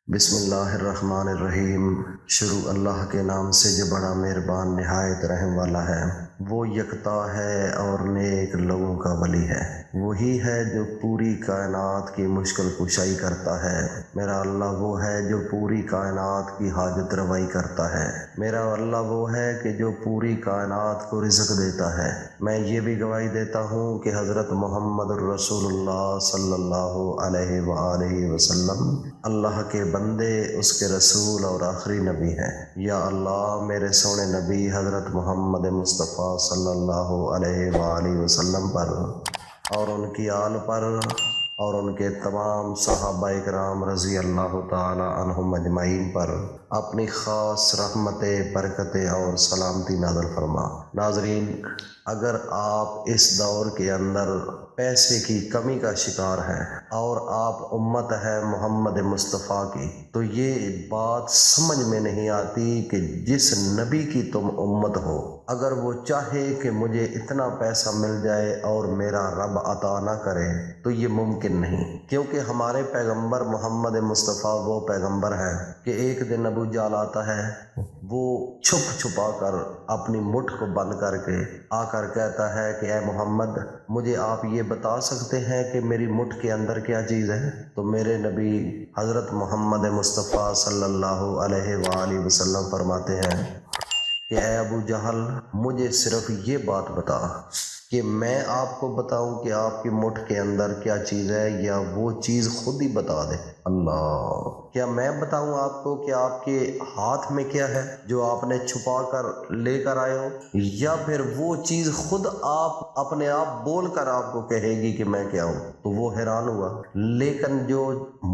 بسم اللہ الرحمن الرحیم۔ شروع اللہ کے نام سے جو بڑا مہربان نہایت رحم والا ہے۔ وہ یکتا ہے اور نیک لوگوں کا ولی ہے۔ وہی ہے جو پوری کائنات کی مشکل کشائی کرتا ہے۔ میرا اللہ وہ ہے جو پوری کائنات کی حاجت روائی کرتا ہے۔ میرا اللہ وہ ہے کہ جو پوری کائنات کو رزق دیتا ہے۔ میں یہ بھی گواہی دیتا ہوں کہ حضرت محمد الرسول اللہ صلی اللہ علیہ وآلہ وسلم اللہ کے بندے، اس کے رسول اور آخری نبی ہیں۔ یا اللہ میرے سونے نبی حضرت محمد مصطفیٰ صلی اللہ علیہ وآلہ وسلم پر اور ان کی آل پر اور ان کے تمام صحابہ کرام رضی اللہ تعالی عنہم اجمعین پر اپنی خاص رحمتیں، برکتیں اور سلامتی نازل فرما۔ ناظرین، اگر آپ اس دور کے اندر پیسے کی کمی کا شکار ہیں اور آپ امت ہے محمد مصطفیٰ کی، تو یہ بات سمجھ میں نہیں آتی کہ جس نبی کی تم امت ہو، اگر وہ چاہے کہ مجھے اتنا پیسہ مل جائے اور میرا رب عطا نہ کرے تو یہ ممکن نہیں، کیونکہ ہمارے پیغمبر محمد مصطفیٰ وہ پیغمبر ہے کہ ایک دن ابو جہل آتا ہے، وہ چھپ چھپا کر اپنی مٹھ کو بند کر کے آ کر کہتا ہے کہ اے محمد، مجھے آپ یہ بتا سکتے ہیں کہ میری مٹھ کے اندر کیا چیز ہے؟ تو میرے نبی حضرت محمد مصطفیٰ صلی اللہ علیہ وآلہ وسلم فرماتے ہیں کہ اے ابو جہل، مجھے صرف یہ بات بتا کہ میں آپ کو بتاؤں کہ آپ کی مٹھ کے اندر کیا چیز ہے، یا وہ چیز خود ہی بتا دے۔ اللہ، کیا میں بتاؤں آپ کو کہ آپ کے ہاتھ میں کیا ہے جو آپ نے چھپا کر لے کر آئے ہو، یا پھر وہ چیز خود آپ اپنے آپ بول کر آپ کو کہے گی کہ میں کیا ہوں؟ تو وہ حیران ہوا۔ لیکن جو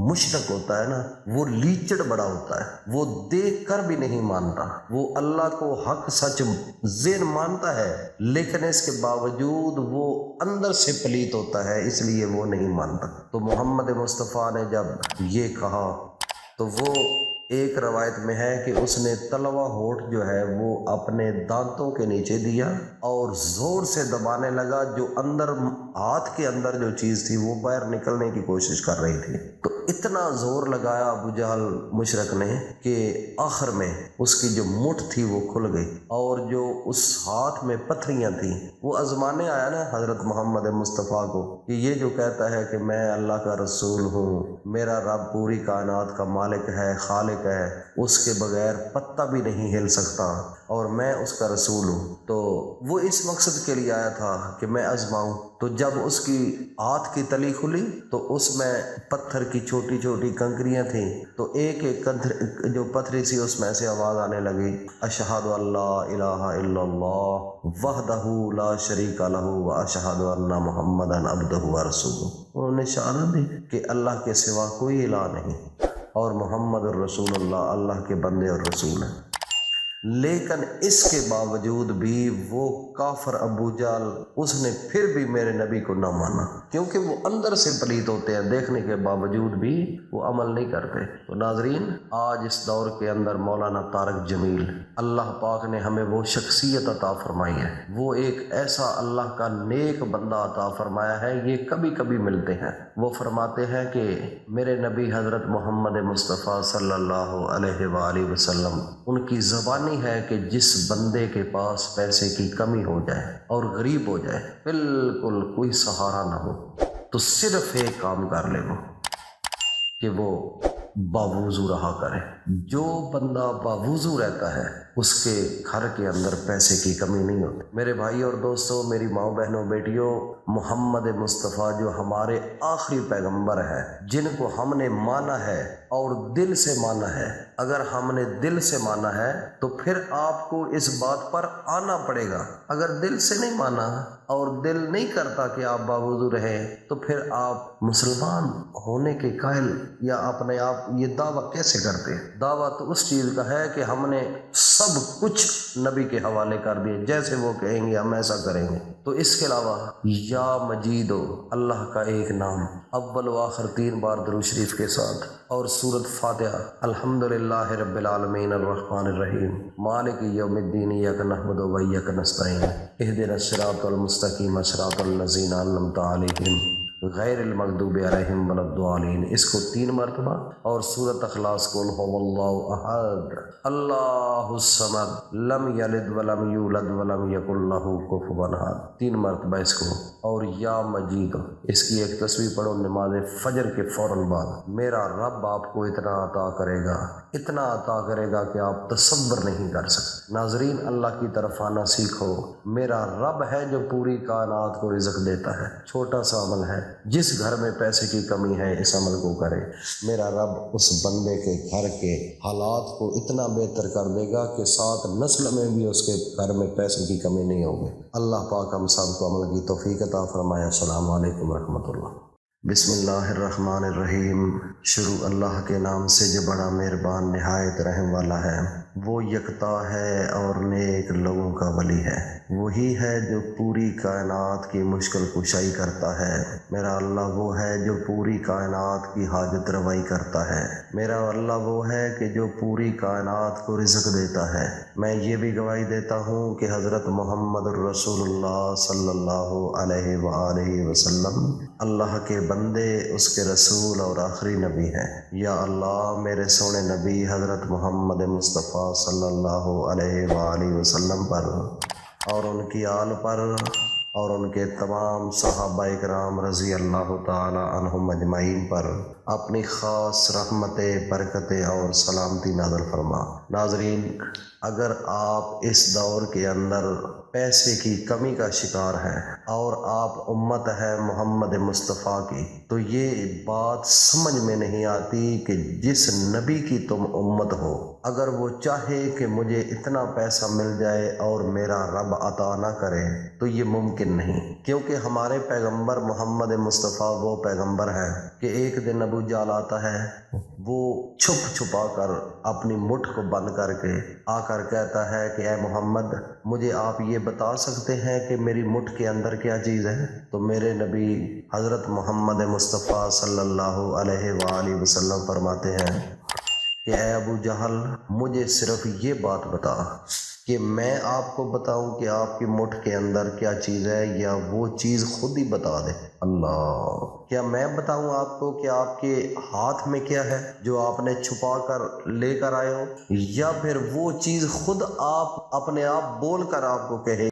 مشرک ہوتا ہے نا، وہ لیچڑ بڑا ہوتا ہے، وہ دیکھ کر بھی نہیں مانتا، وہ اللہ کو حق سچ ذہن مانتا ہے، لیکن اس کے باوجود وہ اندر سے پلیت ہوتا ہے، اس لیے وہ نہیں مانتا۔ تو محمد مصطفیٰ نے جب یہ کہا تو وہ ایک روایت میں ہے کہ اس نے تلوا ہونٹ جو ہے وہ اپنے دانتوں کے نیچے دیا اور زور سے دبانے لگا، جو اندر ہاتھ کے اندر جو چیز تھی وہ باہر نکلنے کی کوشش کر رہی تھی۔ تو اتنا زور لگایا ابو جہل مشرک نے کہ آخر میں اس کی جو مٹھ تھی وہ کھل گئی، اور جو اس ہاتھ میں پتھریاں تھیں وہ آزمانے آیا نا حضرت محمد مصطفیٰ کو کہ یہ جو کہتا ہے کہ میں اللہ کا رسول ہوں، میرا رب پوری کائنات کا مالک ہے، خالق ہے، اس کے بغیر پتہ بھی نہیں ہل سکتا، اور میں اس کا رسول ہوں، تو وہ اس مقصد کے لیے آیا تھا کہ میں آزماؤں۔ تو جب اس کی ہاتھ کی تلی کھلی تو اس میں پتھر کی چھوٹی چھوٹی کنکریاں تھیں، تو ایک ایک جو پتھری سی اس میں سے آواز آنے لگی، اشہد ان لا الہ الا اللہ وحدہ لا شریک لہ واشہد ان محمدا عبدہ ورسولہ۔ انہوں نے شہادت دی کہ اللہ کے سوا کوئی الہ نہیں اور محمد الرسول اللہ اللہ کے بندے اور رسول ہیں۔ لیکن اس کے باوجود بھی وہ کافر ابو جہل، اس نے پھر بھی میرے نبی کو نہ مانا، کیونکہ وہ اندر سے پلیت ہوتے ہیں، دیکھنے کے باوجود بھی وہ عمل نہیں کرتے۔ تو ناظرین، آج اس دور کے اندر مولانا طارق جمیل، اللہ پاک نے ہمیں وہ شخصیت عطا فرمائی ہے، وہ ایک ایسا اللہ کا نیک بندہ عطا فرمایا ہے، یہ کبھی کبھی ملتے ہیں۔ وہ فرماتے ہیں کہ میرے نبی حضرت محمد مصطفیٰ صلی اللہ علیہ وآلہ وسلم، ان کی زبانی ہے کہ جس بندے کے پاس پیسے کی کمی ہو جائے اور غریب ہو جائے، بالکل کوئی سہارا نہ ہو، تو صرف ایک کام کر لے وہ کہ وہ باوضو رہا کرے۔ جو بندہ باوضو رہتا ہے اس کے گھر کے اندر پیسے کی کمی نہیں ہوتی۔ میرے بھائی اور دوستوں، میری ماں بہنوں بیٹیوں، محمد مصطفیٰ جو ہمارے آخری پیغمبر ہے، جن کو ہم نے مانا ہے اور دل سے مانا ہے، اگر ہم نے دل سے مانا ہے تو پھر آپ کو اس بات پر آنا پڑے گا۔ اگر دل سے نہیں مانا اور دل نہیں کرتا کہ آپ باوضو رہیں، تو پھر آپ مسلمان ہونے کے قائل یا اپنے آپ یہ دعویٰ کیسے کرتے ہیں؟ دعویٰ تو اس چیز کا ہے کہ ہم نے سب کچھ نبی کے حوالے کر دیے، جیسے وہ کہیں گے ہم ایسا کریں گے۔ تو اس کے علاوہ یا مجید ہو، اللہ کا ایک نام، اول و آخر 3 بار درود شریف کے ساتھ، اور سورۃ فاتحہ، الحمدللہ رب العالمین الرحمن الرحیم مالک یوم الدین ایاک نعبد و ایاک نستعین اہدنا الصراط المستقیم صراط الذین انعمت علیہم غیر المغضوب علیہم ولا الضالین، اس کو 3 مرتبہ، اور سورۃ اخلاص قل هو اللہ احد اللہ الصمد لم یلد ولم یولد ولم یکن لہ کفوا احد 3 مرتبہ اس کو، اور یا مجید اس کی ایک تسبیح پڑھو نماز فجر کے فوراً بعد۔ میرا رب آپ کو اتنا عطا کرے گا، اتنا عطا کرے گا کہ آپ تصور نہیں کر سکتے۔ ناظرین، اللہ کی طرف آنا سیکھو۔ میرا رب ہے جو پوری کائنات کو رزق دیتا ہے۔ چھوٹا سا عمل ہے، جس گھر میں پیسے کی کمی ہے اس عمل کو کرے، میرا رب اس بندے کے گھر کے حالات کو اتنا بہتر کر دے گا کہ 7 نسل میں بھی اس کے گھر میں پیسے کی کمی نہیں ہوگی۔ اللہ پاک ہم سب کو عمل کی توفیق عطا فرمائے۔ السلام علیکم ورحمۃ اللہ۔ بسم اللہ الرحمن الرحیم۔ شروع اللہ کے نام سے جو بڑا مہربان نہایت رحم والا ہے۔ وہ یکتا ہے اور نیک لوگوں کا ولی ہے۔ وہی ہے جو پوری کائنات کی مشکل کشائی کرتا ہے۔ میرا اللہ وہ ہے جو پوری کائنات کی حاجت روائی کرتا ہے۔ میرا اللہ وہ ہے کہ جو پوری کائنات کو رزق دیتا ہے۔ میں یہ بھی گواہی دیتا ہوں کہ حضرت محمد الرسول اللہ صلی اللہ علیہ وآلہ وسلم اللہ کے بندے، اس کے رسول اور آخری نبی ہیں۔ یا اللہ میرے سونے نبی حضرت محمد مصطفیٰ صلی اللہ علیہ وآلہ وسلم پر اور ان کی آل پر اور ان کے تمام صحابہ کرام رضی اللہ تعالی عنہم اجمعین پر اپنی خاص رحمتیں، برکتیں اور سلامتی نازل فرما۔ ناظرین، اگر آپ اس دور کے اندر پیسے کی کمی کا شکار ہیں اور آپ امت ہے محمد مصطفیٰ کی، تو یہ بات سمجھ میں نہیں آتی کہ جس نبی کی تم امت ہو، اگر وہ چاہے کہ مجھے اتنا پیسہ مل جائے اور میرا رب عطا نہ کرے تو یہ ممکن نہیں، کیونکہ ہمارے پیغمبر محمد مصطفیٰ وہ پیغمبر ہیں کہ ایک دن ابو جہل آتا ہے، وہ چھپا کر اپنی مٹھ کو بند کر کے آ کر کہتا ہے کہ اے محمد، مجھے آپ یہ بتا سکتے ہیں کہ میری مٹھ کے اندر کیا چیز ہے؟ تو میرے نبی حضرت محمد مصطفیٰ صلی اللہ علیہ وآلہ وسلم فرماتے ہیں کہ اے ابو جہل، مجھے صرف یہ بات بتا کہ میں آپ کو بتاؤں کہ آپ کی مٹھ کے اندر کیا چیز ہے، یا وہ چیز خود ہی بتا دے۔ اللہ، کیا میں بتاؤں آپ کو کہ آپ کے ہاتھ میں کیا ہے جو آپ نے چھپا کر لے کر آئے ہو، یا پھر وہ چیز خود آپ اپنے آپ بول کر آپ کو کہے